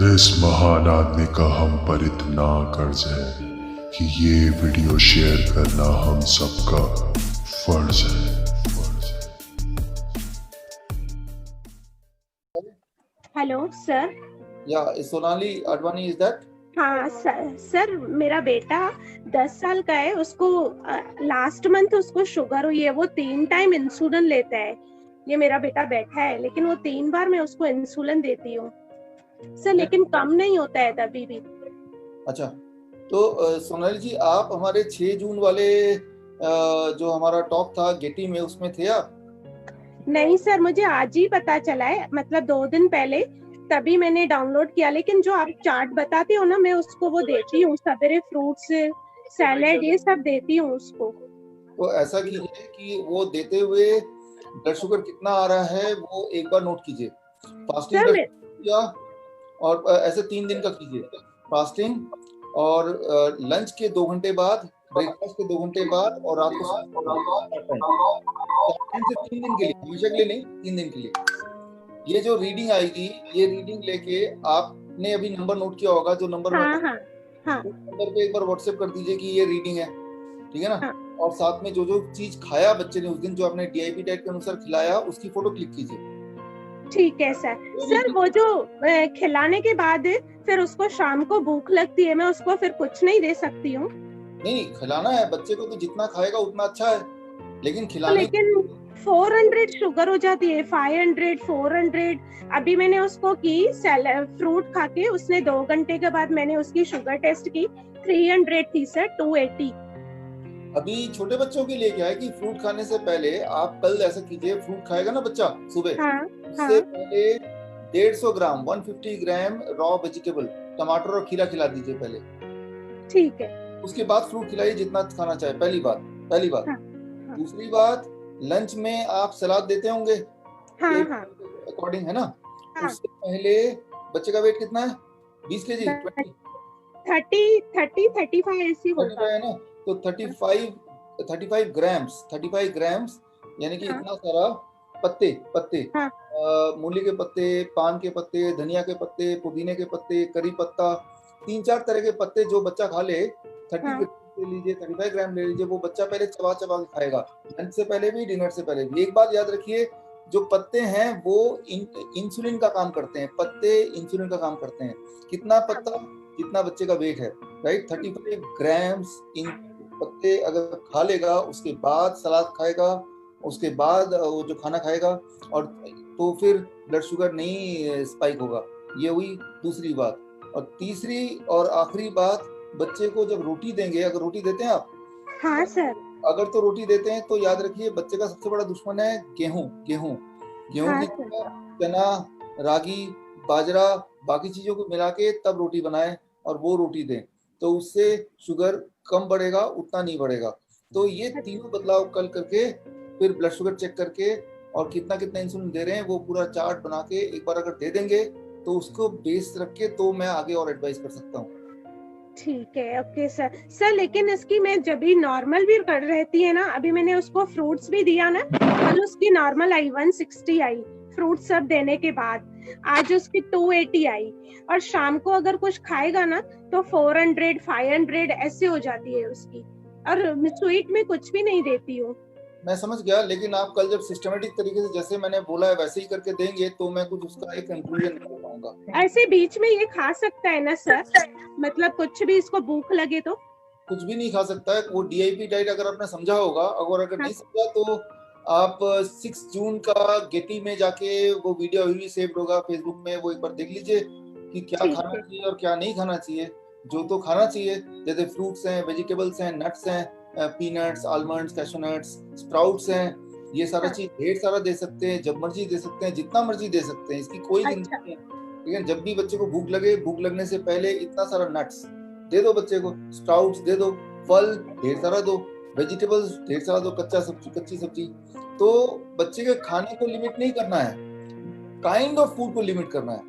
इस महान आदमी का हम पर इतना कर्ज है कि ये वीडियो शेयर करना हम सबका फर्ज है। Hello sir. Yeah, is Sonali Advani, is that? हाँ सर मेरा बेटा 10 साल का है। उसको लास्ट मंथ उसको शुगर हुई है। वो 3 टाइम इंसुलिन लेता है। ये मेरा बेटा बैठा है, लेकिन वो 3 बार मैं उसको इंसुलिन देती हूँ सर, लेकिन कम नहीं होता है तभी भी। अच्छा, तो सोनाली जी, आप हमारे 6 जून वाले जो हमारा टॉक था गेटी में, उसमें थे आप? नहीं सर, मुझे आज ही पता चला है, मतलब 2 दिन पहले, तभी मैंने डाउनलोड किया। लेकिन जो आप चार्ट बताते हो ना, मैं उसको वो देती हूँ सवेरे, फ्रूट्स सैलेड ये सब देती हूँ उसको। तो ऐसा कीजिए कि वो देते हुए ब्लड शुगर कितना आ रहा है वो एक बार नोट कीजिए। फास्टिंग का किया और ऐसे 3 दिन का कीजिए फास्टिंग, और लंच के 2 घंटे बाद, ब्रेकफास्ट के 2 घंटे बाद, और रात को से 3 दिन के लिए, हमेशा के लिए नहीं, 3 दिन के लिए। ये जो रीडिंग आएगी, ये रीडिंग लेके आपने अभी नंबर नोट किया होगा, जो नंबर उस नंबर पे एक बार व्हाट्सएप कर दीजिए कि ये रीडिंग है, ठीक है ना। और साथ में जो जो चीज खाया बच्चे ने उस दिन, जो आपने डीआईपी डाइट के अनुसार खिलाया, उसकी फोटो क्लिक कीजिए। ठीक है सर। वो जो खिलाने के बाद फिर उसको शाम को भूख लगती है, मैं उसको फिर कुछ नहीं दे सकती हूँ? नहीं, खिलाना है बच्चे को, तो जितना खाएगा उतना अच्छा है, लेकिन खिलाने, लेकिन 400 शुगर हो जाती है, 500, 400। अभी मैंने उसको की फ्रूट खा के, उसने 2 घंटे के बाद मैंने उसकी शुगर टेस्ट की, 300 थी सर, 280। अभी छोटे बच्चों के लिए क्या है कि फ्रूट खाने से पहले आप कल ऐसा कीजिए, फ्रूट खाएगा ना बच्चा सुबह, उससे पहले 150 ग्राम 150 ग्राम रॉ वेजिटेबल, टमाटर और खीरा खिला दीजिए पहले, ठीक है। उसके बाद फ्रूट खिलाइए जितना खाना चाहे, पहली बात। दूसरी बात, लंच में आप सलाद देते होंगे अकॉर्डिंग, है ना। उससे पहले बच्चे का वेट कितना है? 20 केजी, 35 ऐसी होता है ना। तो 35 ग्राम्स, यानी कि इतना सारा पत्ते, मूली के पत्ते, पान के पत्ते, धनिया के पत्ते, पुदीने के पत्ते, करी पत्ता, 3-4 तरह के पत्ते जो बच्चा खा ले, 35 ग्राम ले लीजिए। वो बच्चा पहले चबा चबा के खाएगा, लंच से पहले भी, डिनर से पहले भी। एक बात याद रखिए, जो पत्ते हैं वो इंसुलिन का काम करते हैं, पत्ते इंसुलिन का काम करते हैं। कितना पत्ता? जितना बच्चे का वेट है, राइट। 35 ग्राम्स इन पत्ते अगर खा लेगा, उसके बाद सलाद खाएगा, उसके बाद वो जो खाना खाएगा, और तो फिर ब्लड शुगर नहीं स्पाइक होगा। ये हुई दूसरी बात। और तीसरी और आखिरी बात, बच्चे को जब रोटी देंगे, अगर रोटी देते हैं आप? हाँ सर। अगर तो रोटी देते हैं तो याद रखिए, बच्चे का सबसे बड़ा दुश्मन है गेहूं की चना, रागी, बाजरा, बाकी चीजों को मिला के तब रोटी बनाएं और वो रोटी दें, तो उससे शुगर कम बढ़ेगा, उतना नहीं बढ़ेगा। तो ये तीनों बदलाव कल करके, फिर ब्लड शुगर चेक करके, और कितना कितना इंसुलिन दे रहे हैं वो पूरा चार्ट बना के एक बार अगर दे देंगे, तो उसको बेस रख के तो मैं आगे और एडवाइस कर सकता हूँ। ठीक है, ओके सर। लेकिन इसकी मैं जब भी नॉर्मल भी कर रहती है ना, अभी मैंने उसको फ्रूट्स भी दिया ना, कल उसकी नॉर्मल आई 160 आई फ्रूट सब देने के बाद, आज उसकी 280 आई। और शाम को अगर कुछ खाएगा ना तो 400, 500 ऐसे हो जाती है उसकी। और स्वीट में कुछ भी नहीं देती हूँ। मैं समझ गया, लेकिन आप कल जब सिस्टमेटिक तरीके से जैसे मैंने बोला है वैसे ही करके देंगे, तो मैं कुछ उसका एक कंक्लूजन कर पाऊंगा। ऐसे बीच में ये खा सकता है ना सर? मतलब कुछ भी इसको भूख लगे तो? कुछ भी नहीं खा सकता है। वो डीआईपी डाइट अगर आपने समझा होगा, अगर नहीं समझा तो आप 6 जून का गेटी में जाके वो वीडियो अभी भी सेव्ड होगा फेसबुक में, वो एक बार देख लीजिए कि क्या खाना चाहिए और क्या नहीं खाना चाहिए। जो तो खाना चाहिए, जैसे फ्रूट्स हैं, वेजिटेबल्स हैं, नट्स हैं, पीनट्स, आलमंड्स, कैशनट्स, स्प्राउट्स हैं, ये सारा चीज ढेर सारा दे सकते हैं, जब मर्जी दे सकते हैं, जितना मर्जी दे सकते हैं, इसकी कोई गिनती नहीं है। लेकिन जब भी बच्चे को भूख लगे, भूख लगने से पहले इतना सारा नट्स दे दो बच्चे को, स्प्राउट्स दे दो, फल ढेर सारा दो, वेजिटेबल्स ढेर सारा दो, कच्ची सब्जी। तो बच्चे के खाने को लिमिट नहीं करना है, काइंड ऑफ फूड को लिमिट करना है,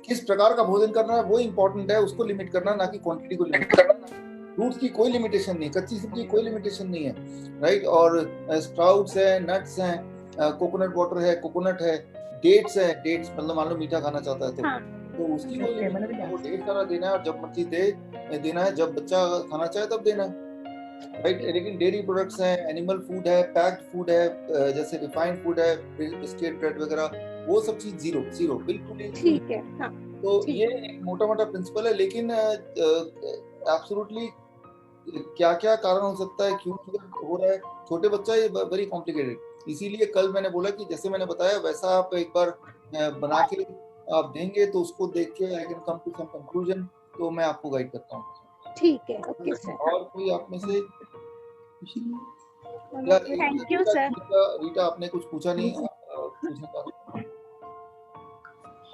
किस प्रकार का भोजन करना है वो इंपॉर्टेंट है, उसको लिमिट करना, ना कि क्वांटिटी को लिमिट करना। फ्रूट्स की कोई लिमिटेशन नहीं, कच्ची सब्जी की कोई लिमिटेशन नहीं है, राइट। और स्प्राउट्स है, नट्स हैं, कोकोनट वाटर है, कोकोनट है, डेट्स है, डेट्स मतलब मान लो मीठा खाना चाहता है तो उसकी कोई Okay, मैंने भी लिमिट, वो जाना। ढेर सारा देना है और जब मर्जी देना है, जब बच्चा खाना चाहे तब देना है, राइट। लेकिन डेयरी प्रोडक्ट्स हैं, एनिमल फूड है, पैक्ड फूड है, जैसे रिफाइंड फूड है, बिस्किट ब्रेड वगैरह, वो सब चीज जीरो जीरो, बिल्कुल ही जीरो। ठीक है, हाँ तो ठीक ये है। एक मोटा मोटा प्रिंसिपल है, लेकिन एब्सोल्युटली क्या क्या कारण हो सकता है, क्यों शुगर हो रहा है, छोटे बच्चा, ये वेरी कॉम्प्लिकेटेड। इसीलिए कल मैंने बोला कि जैसे मैंने बताया वैसा आप एक बार बना के आप देंगे तो उसको देख के I can come to some conclusion, तो मैं आपको गाइड करता हूँ। ठीक है, ओके सर। और कोई आप में से थैंक यू सर। रीटा आपने कुछ पूछा नहीं, पूछने का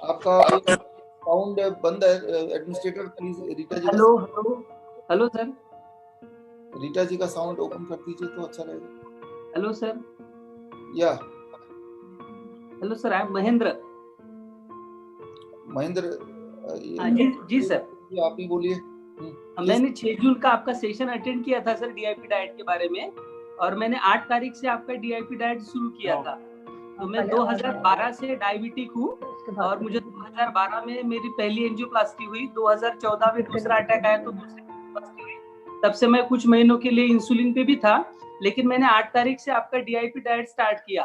आपका एक साउंड बंद है, administrator please Rita ji hello hello hello sir. Rita ji का साउंड ओपन कर दीजिए तो अच्छा रहेगा। Hello sir. या hello sir, I am Mahendra. Mahendra ji जी सर। आप ही बोलिए। मैंने 6 जून का आपका सेशन अटेंड किया था सर, डीआईपी डाइट के बारे में, और मैंने 8 तारीख से आपका डीआईपी डाइट शुरू किया था। तो मैं 2012 से डायबिटिक हूँ और मुझे 2012 में मेरी पहली एंजियोप्लास्टी हुई, 2014 में दूसरा अटैक आया तो दूसरी एंजियोप्लास्टी हुई। तब से मैं कुछ महीनों के लिए इंसुलिन पे भी था, लेकिन मैंने 8 तारीख से आपका डीआईपी डाइट स्टार्ट किया।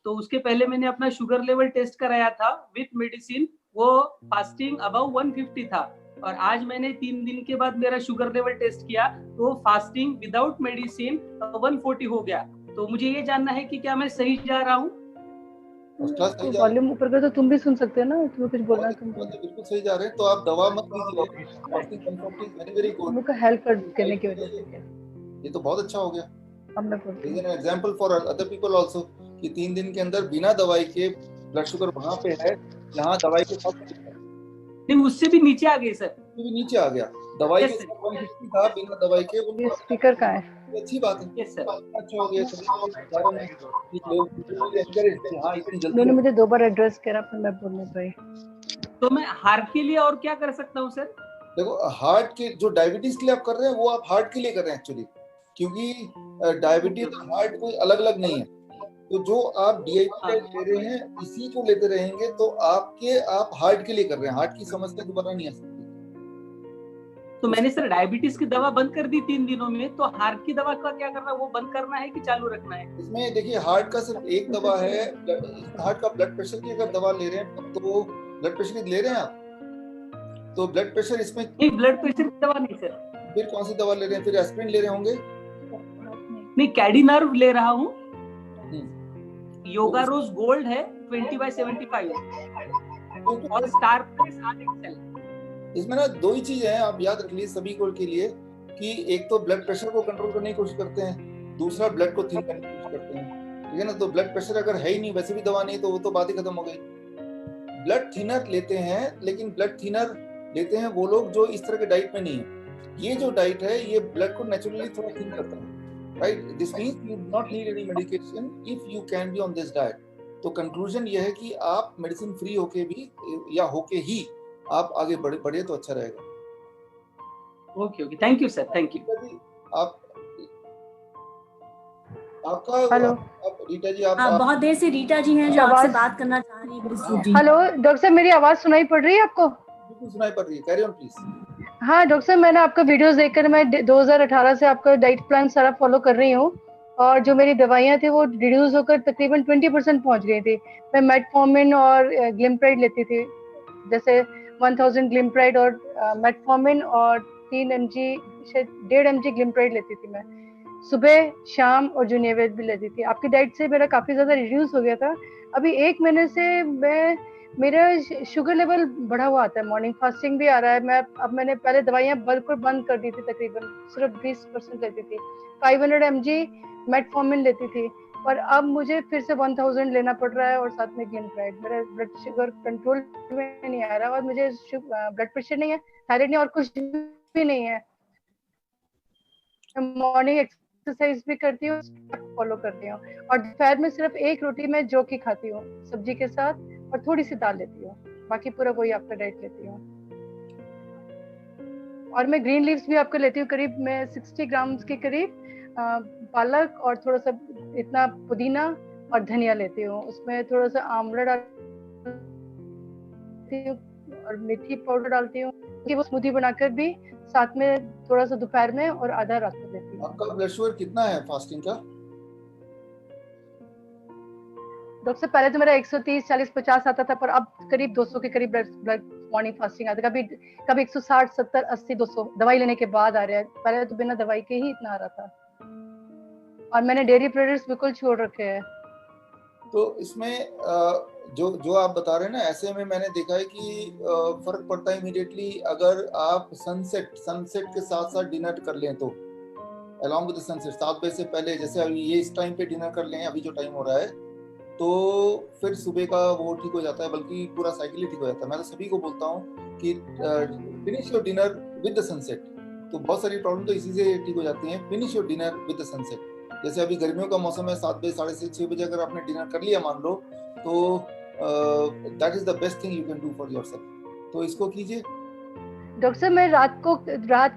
तो उसके पहले मैंने अपना शुगर लेवल टेस्ट कराया था विथ मेडिसिन, वो फास्टिंग अबव 150 था, और आज मैंने 3 दिन के बाद मेरा शुगर लेवल टेस्ट किया तो फास्टिंग विदाउट मेडिसिन 140 हो गया। तो मुझे ये जानना है कि क्या मैं सही जा रहा हूँ? वॉल्यूम ऊपर कर तो तुम भी सुन सकते हो ना, तुम्हें कुछ बोलना है तुम बिल्कुल सही जा रहे हैं, तो आप दवा मत लीजिए, fasting comfort is very very good, उनको हेल्प करने की वजह से क्या ये तो बहुत अच्छा हो गया। हमने बोल is an example for other people also कि 3 दिन के अंदर बिना दवाई के ब्लड शुगर वहां पे है जहां दवाई के साथ नहीं, उससे भी नीचे आ गई सर, भी नीचे आ गया, दवाई के साथ 150 था, बिना दवाई के ये स्पीकर का है। अच्छी बात है। Yes sir. अच्छा हो गया, सभी लोग एनकरेज, हां इतनी जल्दी उन्होंने मुझे 2 बार एड्रेस करा फिर मैं बोलने पाई। तो मैं हार्ट के लिए और क्या कर सकता हूँ सर? देखो, हार्ट के जो डायबिटीज के लिए आप कर रहे हैं वो आप हार्ट के लिए कर रहे हैं एक्चुअली, क्योंकि डायबिटीज और हार्ट कोई अलग अलग नहीं है। तो जो आप डीआईपी ले रहे हैं इसी को लेते रहेंगे तो आप हार्ट के लिए कर रहे हैं, हार्ट की समस्या दोबारा नहीं आ सकती। तो मैंने सर डायबिटीज की दवा बंद कर दी 3 दिनों में, तो हार्ट की दवा का क्या करना है, वो बंद करना है कि चालू रखना है? इसमें देखिए, हार्ट का सिर्फ एक दवा है, हार्ट का ब्लड प्रेशर की अगर दवा ले रहे हैं तो ब्लड प्रेशर की ले रहे हैं आप, तो ब्लड प्रेशर इसमें नहीं, ब्लड प्रेशर की दवा नहीं सर। फिर कौन सी दवा ले रहे हैं? फिर एस्पिरिन ले रहे होंगे? नहीं, कैडिनर्व ले रहा हूँ, योगा रोज गोल्ड है 20/75 और स्टार प्लस एक्सेल। इसमें ना 2 ही चीजें हैं, आप याद रख लीजिए सभी को के लिए, कि एक तो ब्लड प्रेशर को कंट्रोल करने की कोशिश करते हैं, दूसरा ब्लड को थिन करने की कोशिश करते हैं, ठीक है ना। तो ब्लड प्रेशर अगर है ही नहीं, वैसे भी दवा नहीं, तो वो तो बात ही खत्म हो गई। ब्लड थिनर लेते हैं, लेकिन ब्लड थिनर लेते हैं वो लोग जो इस तरह के डाइट में नहीं है। ये जो डाइट है ये ब्लड को नेचुरली थोड़ा थिन करता है, right. This means you do not need any medication if you can be on this diet. तो कंक्लूजन ये है कि आप मेडिसिन फ्री होके भी या होके ही आप आगे बढ़े तो अच्छा रहेगा। Okay okay, thank you sir, thank you. आप आपका हेलो, आप रीटा जी, आप बहुत देर से रीटा जी हैं जो आपसे बात करना चाह रही है। हेलो डॉक्टर साहब, मेरी आवाज सुनाई पड़ रही है आपको? बिल्कुल सुनाई पड़ रही है, कैरी ऑन प्लीज। हाँ डॉक्टर साहब, मैंने आपका वीडियोस देखकर मैं 2018 से आपका डाइट प्लान सारा फॉलो कर रही हूँ, और जो मेरी दवाइयाँ थी वो रिड्यूस होकर तकरीबन 20% पहुँच गई थी। मैं मेटफॉर्मिन और ग्लिम्प्राइड लेती थी, जैसे 1000 ग्लिम्प्राइड और मेटफॉर्मिन और 3 mg 1.5 mg ग्लिम्प्राइड लेती थी मैं सुबह शाम, और जुनियावेद भी लेती थी। आपकी डाइट से मेरा काफ़ी ज़्यादा रिड्यूस हो गया था। अभी 1 महीने से मेरा शुगर लेवल बढ़ा हुआ आता है, मॉर्निंग फास्टिंग भी आ रहा है। मैंने पहले दवाइयाँ बिल्कुल बंद कर दी थी, तकरीबन सिर्फ 20% लेती थी। 500 mg मेटफॉर्मिन लेती थी, और अब मुझे फिर से 1000 लेना पड़ रहा है, और साथ में ग्लिम्प्राइड। मेरा ब्लड शुगर कंट्रोल में नहीं आ रहा, और मुझे ब्लड प्रेशर नहीं है, थायराइड नहीं, और कुछ भी नहीं है। मॉर्निंग एक्सरसाइज भी करती हूँ, फॉलो करती हूँ, और दोपहर में सिर्फ 1 रोटी मैं जौ की खाती हूँ सब्जी के साथ, और थोड़ी सी दाल लेती हूँ, बाकी पूरा वही आपका डाइट लेती हूँ। और मैं ग्रीन लीव्स भी आपको लेती हूँ, करीब मैं 60 ग्राम के करीब पालक और थोड़ा सा इतना पुदीना और धनिया लेती हूँ, उसमें थोड़ा सा आंवला डालती हूँ, और मेथी पाउडर डालती हूँ कि वो स्मूदी बनाकर भी साथ में थोड़ा सा दोपहर में और आधा रात को देती हूँ। आपका ब्लड शुगर कितना है फास्टिंग का? डॉक्टर साहब पहले तो मेरा 130 40 50 आता था, पर अब करीब 200 के करीब ब्लड मॉर्निंग फास्टिंग आता है। कभी 160 70 80 200 दवाई लेने के बाद आ रहा है। पहले तो बिना दवाई के ही इतना आ रहा था, और मैंने डेयरी प्रोडक्ट्स बिल्कुल छोड़ रखे हैं। तो इसमें जो आप बता रहे हैं ना, ऐसे में मैंने देखा है कि फर्क पड़ता है इमीडिएटली अगर आप सनसेट के साथ साथ डिनर कर लें तो, अलॉन्ग विद द सनसेट 7 बजे से पहले, जैसे अभी ये इस टाइम पे डिनर कर लें, अभी जो टाइम हो रहा है, तो फिर सुबह का वो ठीक हो जाता है, बल्कि पूरा साइकिल ही ठीक हो जाता है। मैं तो सभी को बोलता हूँ कि finish your dinner with the sunset. तो बहुत सारी प्रॉब्लम तो इसी से ठीक हो जाती हैं। Finish your dinner with the sunset. जैसे अभी गर्मियों का मौसम है, 7 बजे 6:30 बजे अगर आपने डिनर कर लिया मान लो, तो that is the best thing you can do for yourself. तो इसको कीजिए। डॉक्टर साहब मैं रात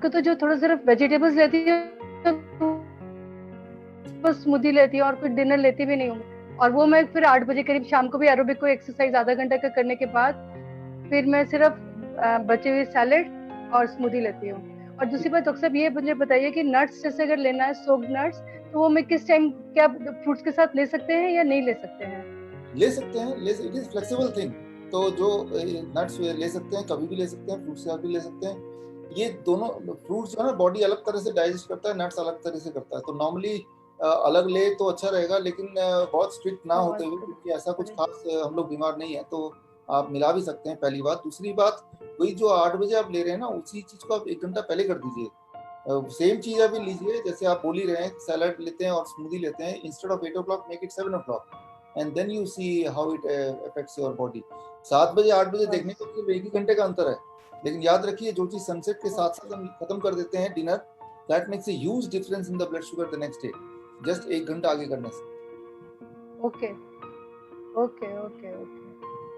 को तो जो थोड़ा सिर्फ वेजिटेबल्स लेती हूँ, बस स्मूदी लेती हूँ और कुछ डिनर लेती भी नहीं हूँ। और वो मैं फिर 8 बजे करीब शाम को भी एरोबिक को एक्सरसाइज आधा घंटा का करने के बाद फिर मैं सिर्फ बचे हुए सैलेड और स्मूदी लेती हूँ। और दूसरी बात डॉक्टर साहब ये मुझे बताइए कि नट्स जैसे अगर लेना है, सोक्ड नट्स, तो वो मैं किस टाइम क्या फ्रूट्स के साथ ले सकते हैं या नहीं ले सकते हैं? ले सकते हैं, इट इज फ्लेक्सिबल थिंग। तो जो नट्स ले सकते हैं, कभी भी ले सकते हैं, फ्रूट्स भी ले सकते हैं। ये दोनों फ्रूट्स जो है ना, बॉडी अलग तरह से डाइजेस्ट करता है, नट्स अलग तरह से करता है। तो नॉर्मली अलग ले तो अच्छा रहेगा, लेकिन बहुत स्ट्रिक्ट ना होते हुए, क्योंकि ऐसा कुछ खास हम लोग बीमार नहीं है, तो आप मिला भी सकते हैं। पहली बात। दूसरी बात, वही जो 8 बजे आप ले रहे हैं ना, उसी चीज को आप 1 घंटा पहले कर दीजिए। सेम चीज अभी लीजिए, जैसे आप बोल ही रहे हैं, सैलड लेते हैं और स्मूदी लेते हैं, instead of 8 o'clock make it 7 o'clock and then you see how it affects your body. 7 बजे 8 बजे देखने को सिर्फ 1 ही घंटे का अंतर है, लेकिन याद रखिए जो चीज सनसेट के साथ साथ हम खत्म कर देते हैं dinner, that makes a huge difference in the blood sugar the next day, just 1 घंटा आगे करने से। Okay okay okay okay.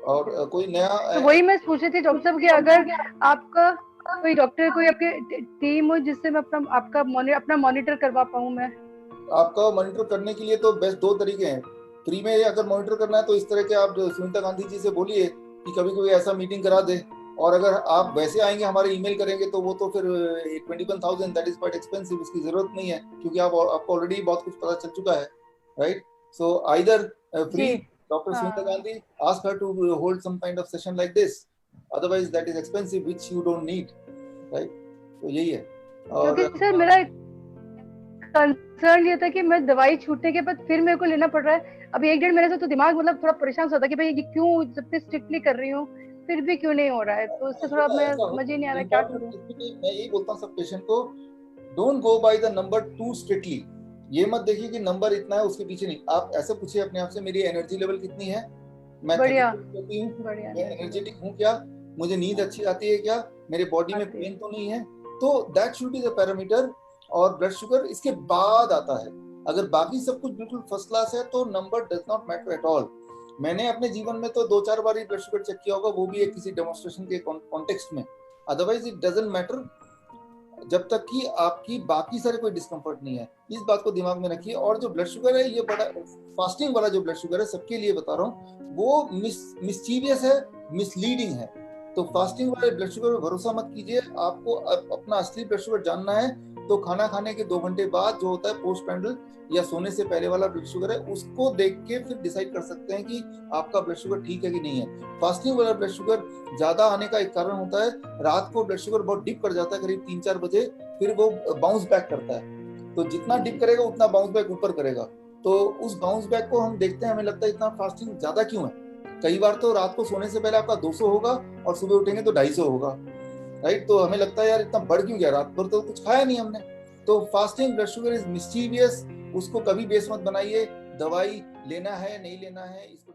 और कोई नया तो वही मैं पूछ रही थी डॉक्टर साहब कि अगर आपका कोई डॉक्टर, कोई आपके टीम हो जिससे मैं अपना मॉनिटर करवा पाऊँ मैं? आपका मॉनिटर करने के लिए तो बेस्ट 2 तरीके हैं। फ्री में अगर मॉनिटर करना है तो इस तरह के आप सुनीता गांधी जी से बोलिए कि कभी कोई ऐसा मीटिंग करा दे, और अगर आप वैसे आएंगे हमारे ईमेल करेंगे तो वो तो फिर 21,000 दैट इज क्वाइट एक्सपेंसिव, उसकी जरूरत नहीं है, क्योंकि आपको ऑलरेडी बहुत कुछ पता चल चुका है, right? So either free Dr. Sunita Gandhi, ask her to hold some kind of session like this. Otherwise, that is expensive, which you don't need, right? तो यही है। क्योंकि सर मेरा कंसर्न ये था कि मैं दवाई छूटने के बाद फिर मेरे को लेना पड़ रहा है। अभी 1 डेढ़ महीने से तो दिमाग मतलब थोड़ा परेशान होता है कि भाई ये क्यों इतनी स्ट्रिक्टली कर रही हूँ, फिर भी क्यों नहीं हो रहा है। तो उससे थोड़ा मैं समझ ही नहीं आ रहा क्या करूँ। मैं यही बोलता हूँ सब पेशेंट को, don't go by the number two strictly. ये मत देखिए कि नंबर इतना है उसके पीछे नहीं। आप ऐसे पूछिए अपने आप से, मेरी एनर्जी लेवल कितनी है, मैं बढ़िया, मैं एनर्जेटिक हूँ क्या, मुझे नींद अच्छी आती है क्या, मेरे बॉडी में पेन तो नहीं है, तो that should be the parameter. और ब्लड शुगर इसके बाद आता है। अगर बाकी सब कुछ बिल्कुल फर्स्ट क्लास है तो number does not matter at all. मैंने अपने जीवन में तो 2-4 बार ही ब्लड शुगर चेक किया होगा, वो भी एक किसी डेमोन्स्ट्रेशन के कॉन्टेक्स्ट में। अदरवाइज इट डजंट मैटर, जब तक कि आपकी बाकी सारे कोई डिस्कम्फर्ट नहीं है। इस बात को दिमाग में रखिए। और जो ब्लड शुगर है, ये बड़ा फास्टिंग वाला जो ब्लड शुगर है, सबके लिए बता रहा हूँ, वो मिस्चीवियस है, मिसलीडिंग है। तो फास्टिंग वाले ब्लड शुगर पर भरोसा मत कीजिए। आपको अपना असली ब्लड शुगर जानना है तो खाना खाने के 2 घंटे बाद जो होता है पोस्ट पैंडल या सोने से पहले वाला ब्लड शुगर है, उसको देख के फिर डिसाइड कर सकते हैं कि आपका ब्लड शुगर ठीक है कि नहीं है। फास्टिंग वाला ब्लड शुगर ज्यादा आने का एक कारण होता है, रात को ब्लड शुगर बहुत डिप कर जाता है करीब 3-4 बजे, फिर वो बाउंस बैक करता है। तो जितना डिप करेगा उतना बाउंस बैक ऊपर करेगा। तो उस बाउंस बैक को हम देखते हैं, हमें लगता है इतना फास्टिंग ज्यादा क्यों है। कई बार तो रात को सोने से पहले आपका 200 होगा और सुबह उठेंगे तो 250 होगा, राइट? तो हमें लगता है यार इतना बढ़ क्यों गया, रात भर तो कुछ खाया नहीं हमने। तो fasting blood sugar is mischievous, उसको कभी बेस मत बनाइए। दवाई लेना है नहीं लेना है इसको